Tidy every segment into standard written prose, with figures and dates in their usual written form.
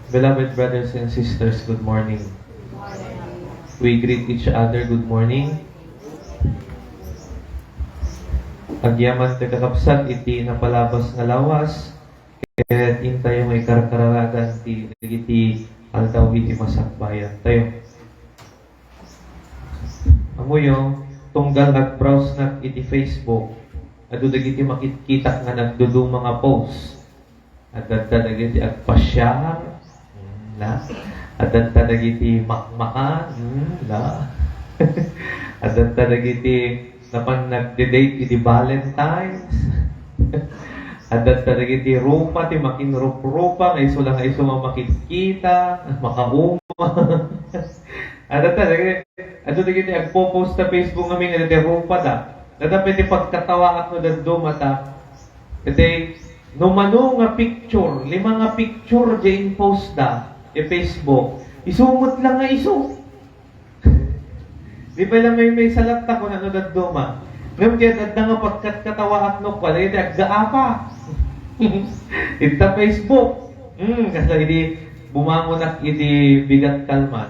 Beloved brothers and sisters, good morning. We greet each other, good morning. Agyaman ti kakapsat, iti napalabas nga lawas, kaya't intay may karkararagan iti altaw iti masakbayan. Tayo. Amuyo, tunggal nag-browse na iti Facebook, adudag iti makikita nga nagdudu mga post. At dadag iti agpasyar, la. At dadag iti makmakan, la. At dadag iti napan nagde-date iti Valentine's. At dadag iti rupa, ti makinrup-rupa, nga iso lang iso makikita, makauma. At dadag iti agpo-post sa Facebook ngamin nga iti rupa da. Dapat iti pagkatawa at no daddo mata. Iti numano nga picture, 5 nga picture dyan post da e Facebook. Isumot lang nga iso. Di ba lang may salat ako na no daduma. Ngayon kaya dadda nga pagkatawa at no pala iti aggaapa. Ita Facebook. Kasi iti bumangonak iti bigat kalman.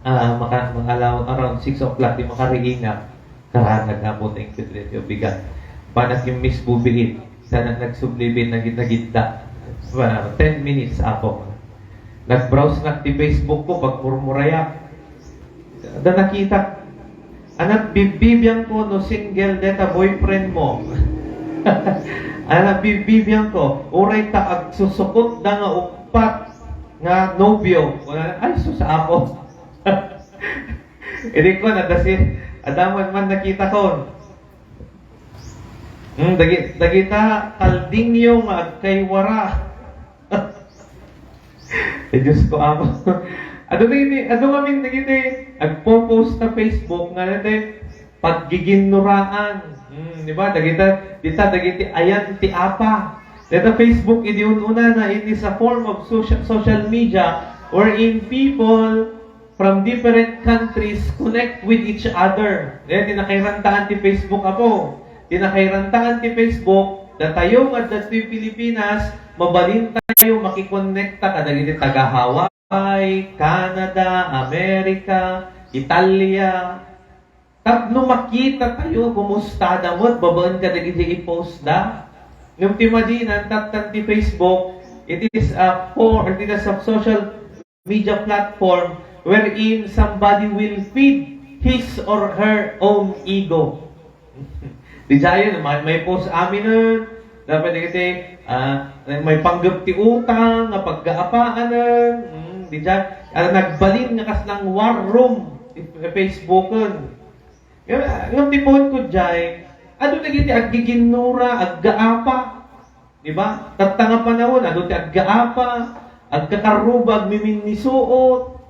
Around 6 o'clock di makariinga. Karagag na po tayong kutrit yung bigat. Panas yung miss bubihin. Sana nagsublibin na gitna-gitna. 10 minutes ako. Nag-browse na ti Facebook ko pag murmurayak. Da nakita. Anak bibibiyang ko no single deta boyfriend mo. Anak bibibiyang ko. Uray ta agsusukot da nga upat nga nobyo. Ay sus ako. Hindi ko na kasi adaman man nakita ko. Dagita kaldingyo nga agkaywara. Diyos ko ako. Ano kami dagiti agpo-post na Facebook nga natin paggiginuraan. Di ba? Dagiti ayan ti apa. Dito Facebook idiununa na it is a form of social media wherein people from different countries connect with each other. Dito tinakairantaan ti Facebook ako. Tinakairantaan ti Facebook na tayo at dati Pilipinas, mabalin tayo makikonekta kadagiti taga Hawaii, Canada, Amerika, Italia. Tapno makita tayo, kumusta na mo, babaan kadagiti i-post da. Nung timadinan, tatang ti Facebook, it is a social media platform wherein somebody will feed his or her own ego. Di dyan, may post amin nun, dapat dikiti, may panggap ti utang, pagkaapaan nun, di dyan, nagbalin nga kas ng war room, Facebook nun. Yung tipon ko dyan, ano dikiti, aggiginura, aggaapa, di ba? Tatanga panahon, ano ti aggaapa, agkakarubag, miminisuot,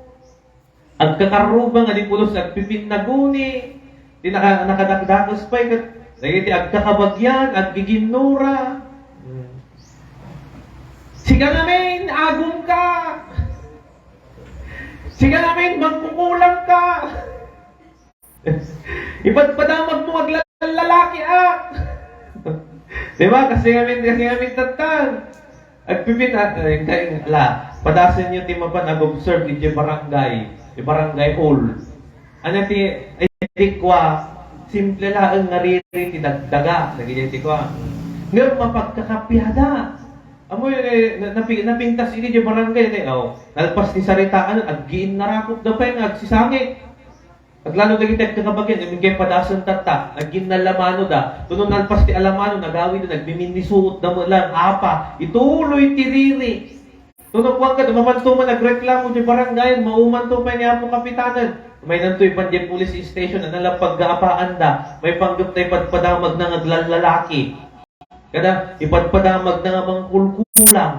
agkakarubang, adipulos, agpipinaguni, di nakadagdagos pa, dagiti agkakabagyan, aggiginura. Siga namin, agong ka. Siga namin, magpukulang ka. Ipadamag mo maglalaki Diba? Kasi namin tatang. Agpipit padasan nyo timapan nag-observe di barangay hall. Ano ti kwa simple lang nga ti dagdaga. Nagiging ko. Ngayon, mapagkakapyada. Amoy, napintas ini di barangay. Nalpas ni saritaan, aggiin narakot na pa yung agsisangit. Paglalo na kita kakabagyan, imingay padasan tata, aggiin na lamano da. Tunong nalpas ti alamano, nagawin na, nagmiminisuot na mo lang, apa. Ituloy tiriri. Tunong kuwag ka, mamantuman, nagreklamo di barangay, maumanto pa niya po kapitanan. May nantoy pandyan police station na nalang pag-gaapaan da. May panggap na ipadpadamag na naglalaki. Kada ipadpadamag na nga mangkulkulang.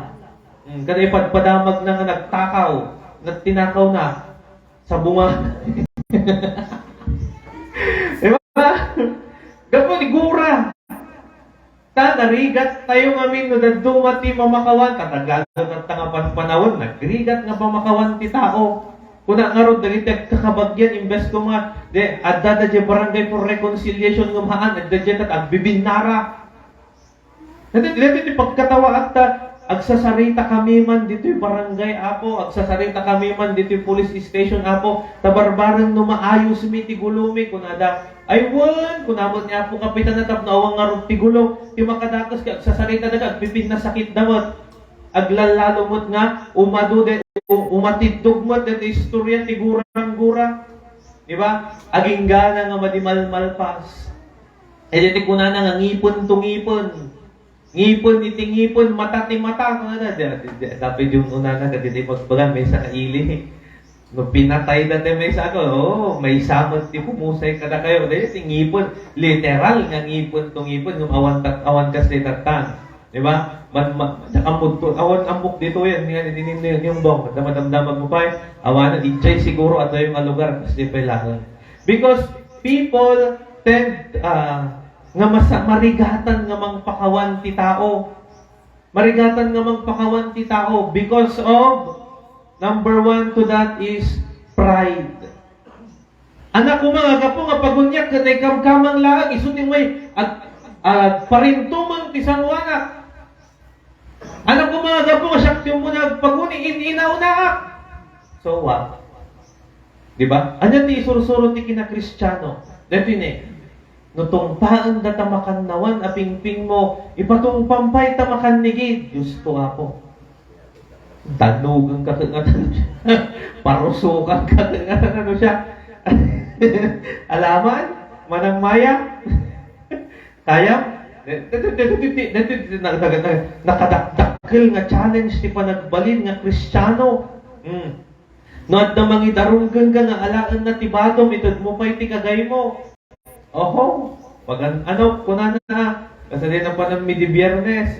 Kada ipadpadamag na nga nagtakaw. Nagtinakaw na. Sa bunga. Diba? Gapo ni Gura. Narigat tayo ngamin no daduma ti mamakawan. Katagalo at tangapan panahon. Nagrigat nga pamakawan ti tao. Kuna nga ron, dagiti kakabagyan, imbes ko nga, adda dyan barangay for reconciliation ng maan, adda dyan at agbibinara. Dito pagkatawa at agsasarita kami man dito'y barangay apo, agsasarita kami man dito'y police station apo, tabarbarang no maayos mi tigulumi kunada. Ay wan, kunamot niya apo kapitan na tap nawang nga tigulo, ti makadakas ka agsasarita daga agpipin na sakit dawat. Aglalalumot nga umadude umatidog mo dito istorya ti gurang-gura. Di ba? Aging gana nga madimalmalpas. E dito kunana nga ngipon tungipon. Ngipon iti ngipon, mata ti mata. Dapat yung una na, dito pagbaga, may sa kaili. No, pinatay dati may sa ako, may samot ti pumusay kada kayo. Dahil ti ngipon, literal nga ngipon tong ngipon, yung awan kas litatan. Diba? Awan amok dito yan, yung bong, damadamdamag mo pa, awan, itchay siguro at yung lugar, kasi pa because people tend, nga marigatan nga mang pakawan ti tao. Marigatan nga mang pakawan ti tao because of number one to that is pride. Anak ko mga kapo nga pagunyak katay kamkamang laang isuting may parintuman ti sanwanak. Anak ko mga kapo nga syakti mo na paguni inauna. So what? Diba? Ano ti isurusuro ti kina-Kristiyano? Dito yun no tungpaan da tamakan nawan apingping mo ipatungpampay tamakan nigid Diyos ko ako tanugang kakangatan siya parusukan kakangatan ano siya alaman manang maya kaya nakadakdakil nga challenge ti panagbalin nga Kristiyano no at na mangidarunggan ka nga alaan na tibadom itod mo pa'y ti kagay mo. Oho, pag ano, kunana na, kasi din ang panang midi-biyernes.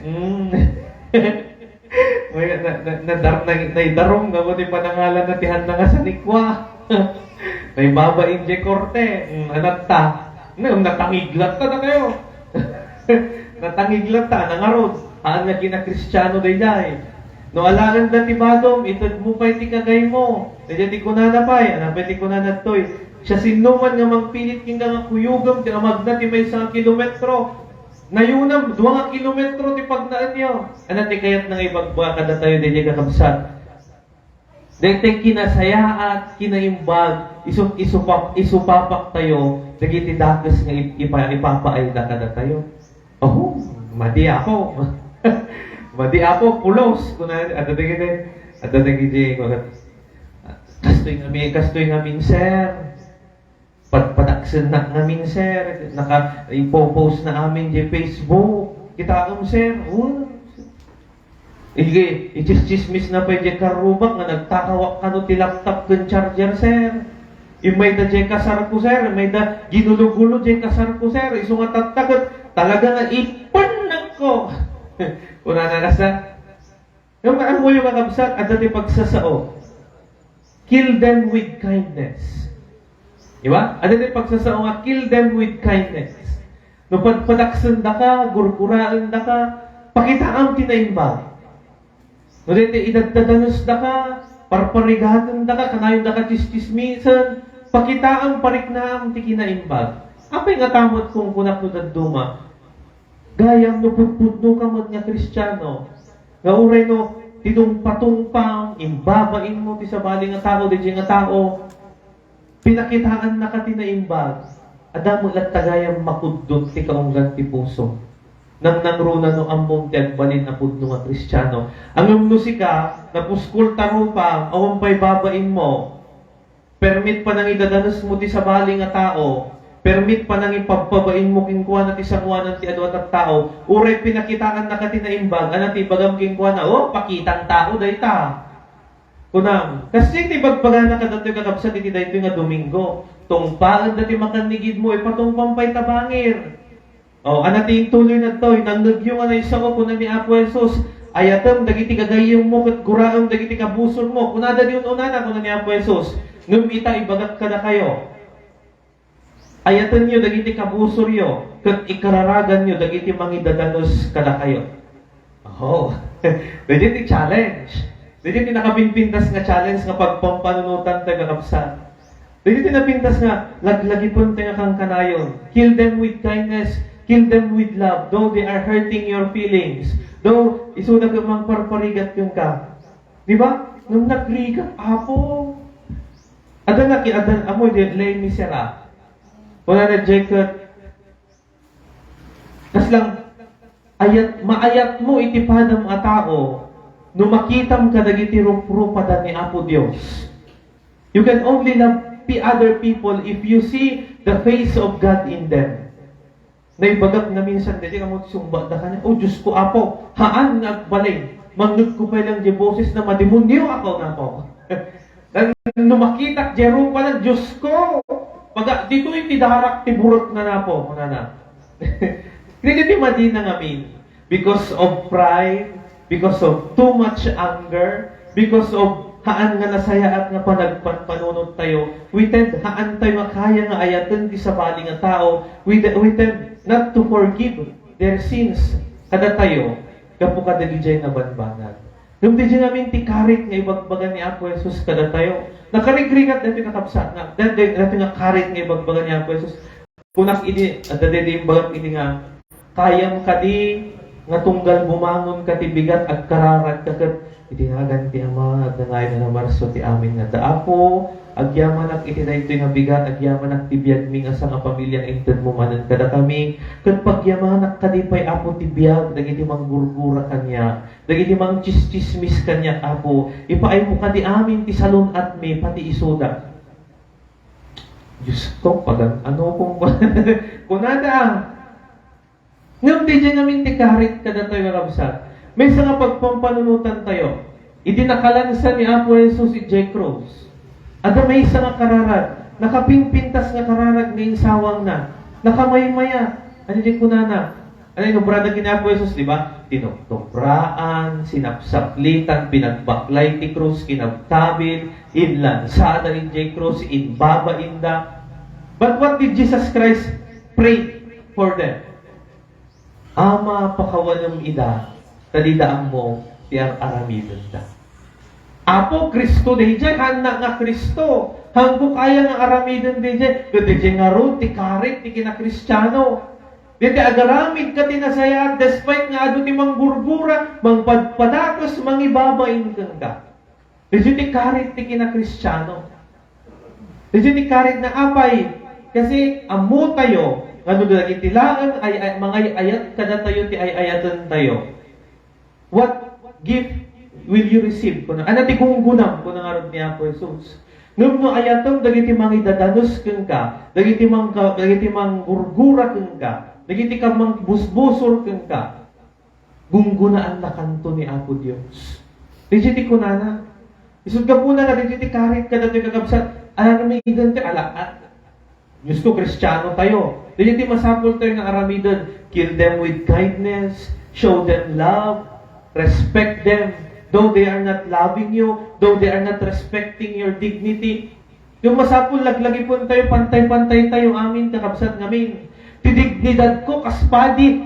Naidarong nga mo ni panangalan na tihan na nga sa nikwa. Naibabain je korte. Anak ta. Natangiglat ta na kayo. Natangiglat ta, nangarod. Haan nga kina-Kristiyano day-day. No alangan na tibadom, itod mo pa'y ti kagay mo. Nadya ti kunana pa'y, anapay ti kunana to'y. Siya sinuman nga magpilit king nga kuyugam, ti amagna ti may 1 kilometro. Nayunam, 2 kilometro ti pagnaan niyo. Ano ti kayat nang ibagba kada tayo di kakabsat. Dahil kinasayaat, kinaimbag, isupapak tayo, dagiti dakas nga ipapaay na kada tayo. Oh, madi ako. Madi ako, pulos. Kastoy ngamin, sir. Pataksin na namin, sir. Ipopost na amin di Facebook. Kita sir. I-chismis na pa di karubak nga nagtakawak ka no ti laptop kong charger, sir. May da di kasar ko, sir. May da ginulugulo di kasar ko, sir. Isungatatagot. Talaga nga ipon na ko. Una na nasa. Yung mo yung kakabsat at dati pagsasao. Kill them with kindness. Diba? Ano din pagsasao nga, kill them with kindness. No padaksan da ka, gurguraan da ka, pakitaan tinaimbag. No din idadadanos da ka, parparigatan da ka, kanayon da ka tistismisan, pakitaan pariknaam ti kinaimbag. Apay nga tamot kung kunak no daduma. Gayam no pudpudno ka mo nga Kristiyano. Nga uray no, tinungpatungpang, imbabain mo ti sabali nga tao, di nga tao, pinakitaan na ka tinaimbag, adamo lang tagayang makudot ti kaunggan ti puso. Nang nangruna no ambong ti agbalin na pudno nga Kristiyano. Ang musika, napuskul tarupang, awang pa'y babain mo, permit pa nang idadanas mo ti sabali nga tao, permit pa nang ipagpabain mo kingkuan na ti sangwanan ti adwat at tao, uray pinakitaan na ka tinaimbag, anati bagam kingkuan na, pakitang tao day ta. Kunam, kasi ti bagbaga na kadatoy kakabsat iti daytoy nga Domingo. Tungpaan dati makanigid mo, ipatungpampay tabangir. Anati tuloy na toy, nanggagyo nga na isa ko kuna ni Apo Jesus, ayatam, dagiti kagayong mo, kat guraam, dagiti kabusol mo, kunada di unana kuna ni Apo Jesus, ngumita ibagat ka na kayo. Ayatan nyo, dagiti kabusol yo, kat ikararagan nyo, dagiti mangidadanos ka na kayo. Dagiti challenge. Dito nakapinpintas nga challenge nga pagpampanunutan tayo kakabsat. Dito napintas nga laglagipon tayo kang kanayon. Kill them with kindness. Kill them with love. Though they are hurting your feelings. No, isuda ka mang parparigat yung ka. Di ba? Nung nagrigat, apo. Adan na ki, adan, amo, lay misera. Wala na jacket. Kas lang, maayat mo itipada mga tao, no makitam ka dagiti rupada ni Apo Dios. You can only love other people if you see the face of God in them. Naibagak na minsan, dito ka mo sumba na kanya, oh Diyos ko, Apo, haan nagbalay, mangnut ko pa lang di boses na madimunyo ako na po. No makita, jero pa lang, Diyos ko, dito itidarak, tiburot na na po, mga na. Hindi madina ngamin. Because of pride, because of too much anger, because of haan nga nasaya at nga panagpanunod tayo, we tend haan tayo makaya nga ayatan di sa bali nga tao, we tend not to forgive their sins kada tayo, kapo kada dijay na banbanag. Nung dijay namin tikarit nga ibagbagan ni Apo Jesus kada tayo, nakarigrigat dati nakapsa, dati nga karit nga ibagbagan ni Apo Jesus, kunak ini, at dati imbagat ini nga, kayam kadi, nga tunggal bumangon ka ti bigat at kararag kakat itinagan ti Ama at nangay na Marso ti amin nga daapo agyaman ak iti daytoy nga bigat agyaman ak ti biag mi nga sa nga pamilya inted mo manen kada kami ket pagyaman ak kadipay Apo ti biag dagiti manggurgura kanya dagiti mang chismis kanya Apo ipaay mo kadi amin ti salon at mi pati isuda Diyos ko pagan ano kung kunada ngayon, di dyan namin tikarit kada tayo karabsat. May isa nga pagpampanunutan tayo. Idinakalansan ni Apo Jesus si J. Cruz. Ada may isa nga kararag. Nakapingpintas nga kararag ni insawang na. Nakamaymaya. Ano di kunana? Ano yung brada kina Apo Jesus, di ba? Tinoktobraan, sinapsaplitan, pinagbaklay ti Cruz, kinabtabil, inlansada ni J. Cruz, inbaba inda. But what did Jesus Christ pray for them? Ama pakawanam ida, tadidaan mo, tiyang aramidon da. Apo, Kristo dayjay, handa nga Kristo. Hanggo kaya nga aramidon dayjay. Dayjay nga ro, ti karit, ti kina-Kristiyano. Diti agaramid ka tinasaya, despite nga ado ti manggurgura, mangpadpadakos, mangibabain kang ka. Dayjay ti karit, ti kina-Kristiyano. Dayjay ti karit na apay, kasi amo tayo, ano doon, itilaan, mga ayat, kada tayo, ti ayatan tayo. What gift will you receive? Ano ti kung gunam, kung nangarod ni Apo Jesus? Nung no ayatong, dagiti mang idadanos kang ka, dagiti mang gurgura kang ka, dagiti ka mang busbusor kang ka, gunggunaan na kanto ni Apo Diyos. Dagiti kunana. Isod ka po na nga, dagiti karit kada tayo kakabsat, may igante, Diyos ko, Kristiyano tayo. Dili masapol tayo ng aramidon. Kill them with kindness, show them love, respect them, though they are not loving you, though they are not respecting your dignity. Yung masapol, laglagi po tayo, pantay-pantay tayo amin, kakabsat ngamin. Tidignidad ko, kaspadi,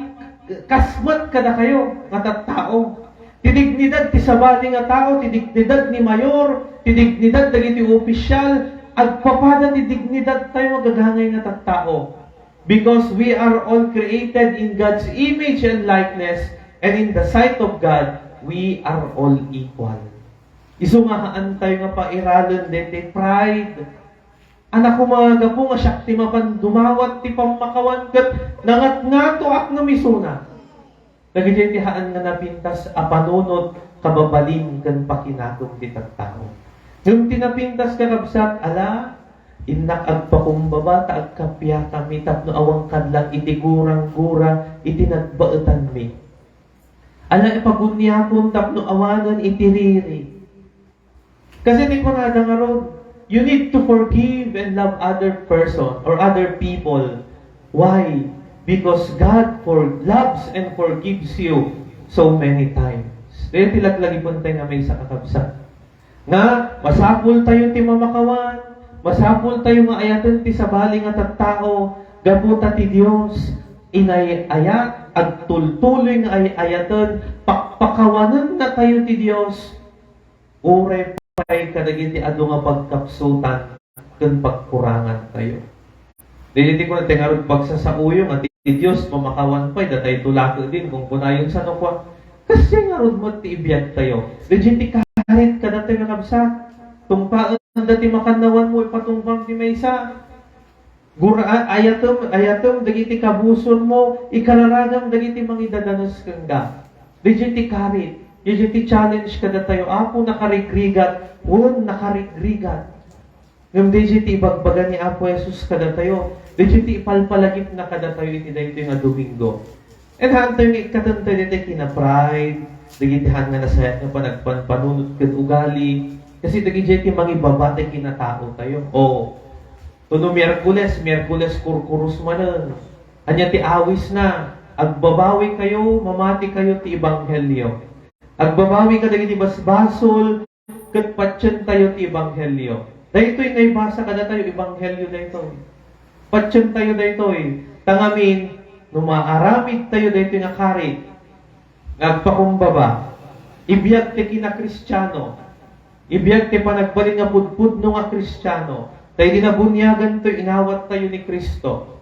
kasmat kada kayo, katattao. Tidignidad, tisabali nga tao, tidignidad ni mayor, tidignidad, dagiti opisyal, agpapada ti dignidad tayo magagangay nga tattao. Because we are all created in God's image and likeness, and in the sight of God, we are all equal. Isungahaan tayo nga pairalon din ti pride. Anak ko mga gapo nga syakti mapan dumawat ti pamakawan kat nangat nga to ak namisuna. Nagijentihaan nga napintas apanunod kababalin kan pakinatong ti tattao. Nung tinapintas ka kabsat, ala, inak agpakumbaba, ta agkapya kami, tapno awang kadlang, iti gurang-gura, iti nagbaetan mi. Ala, ipagunyapon, tapno awanan, iti riri. Kasi ni kunada nga ron, you need to forgive and love other person or other people. Why? Because God loves and forgives you so many times. Dahil tilaglagi po tayo nga may sa kakabsat. Nga, masapul tayo ti mamakawan, masapul tayo nga ayatan ti sabali nga tattao, gaputa ti Diyos, inayayat, agtultuloy nga ayatan, pakpakawanan na tayo ti Diyos, ure pa'y kadagiti ado nga pagkapsutan, kung pagkurangan tayo. Dili ko na tingarod pagsasauyo nga ti Diyos, pamakawan pa'y, datay tulako din, kung kunayon sa nukwa, Kasi nga rod mo ti ibiyag tayo. Legit ti kahit kada tayo nakabsa. Tumpaan dati makanawan mo ipatumpang ti maysa. Gura ayatom dagiti kabuson mo ikararagam dagiti mangidadanos kangga. Legit ti karit. Legit ti challenge kada tayo. Apo nakarigrigat. Nakarigrigat. Ngam legit ti ibagbagan ni Apo Jesus kada tayo. Legit ti ipalpalagip na kada tayo iti daytoy nga Domingo. And hantay nga ikatantay dito kina-pride, dagitihan nga nasayat nga panagpanpanunod kat ugali, kasi dagiti mangibabatay kinatao tayo. O, tuno Miyerkules kurkurus manan. Anya ti awis na, agbabawi kayo, mamati kayo ti Ebanghelyo. Agbabawi ka dagiti basbasol, kat patyan tayo ti Ebanghelyo. Daytoy naibasa kada tayo Ebanghelyo daytoy. Patyan tayo daytoy. Tangamin, numaaramid tayo dito nga karit, nagpakumbaba, ibiyag ti kina Kristiyano, ibiyag ti panagbalin nga pudpudno nga Kristiyano, tayo dinabunyagan to, inawat tayo ni Kristo.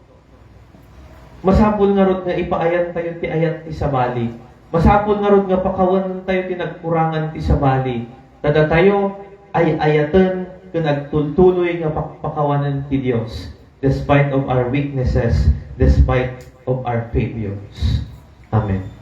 Masapul nga rod nga ipaayan tayo ti ayat ti sabali. Masapul nga rod nga pakawan tayo ti nagkurangan ti sabali. Tada tayo ay ayatan kung nagtultuloy nga pakawanan ti Diyos, despite of our weaknesses, despite of our failures. Amen.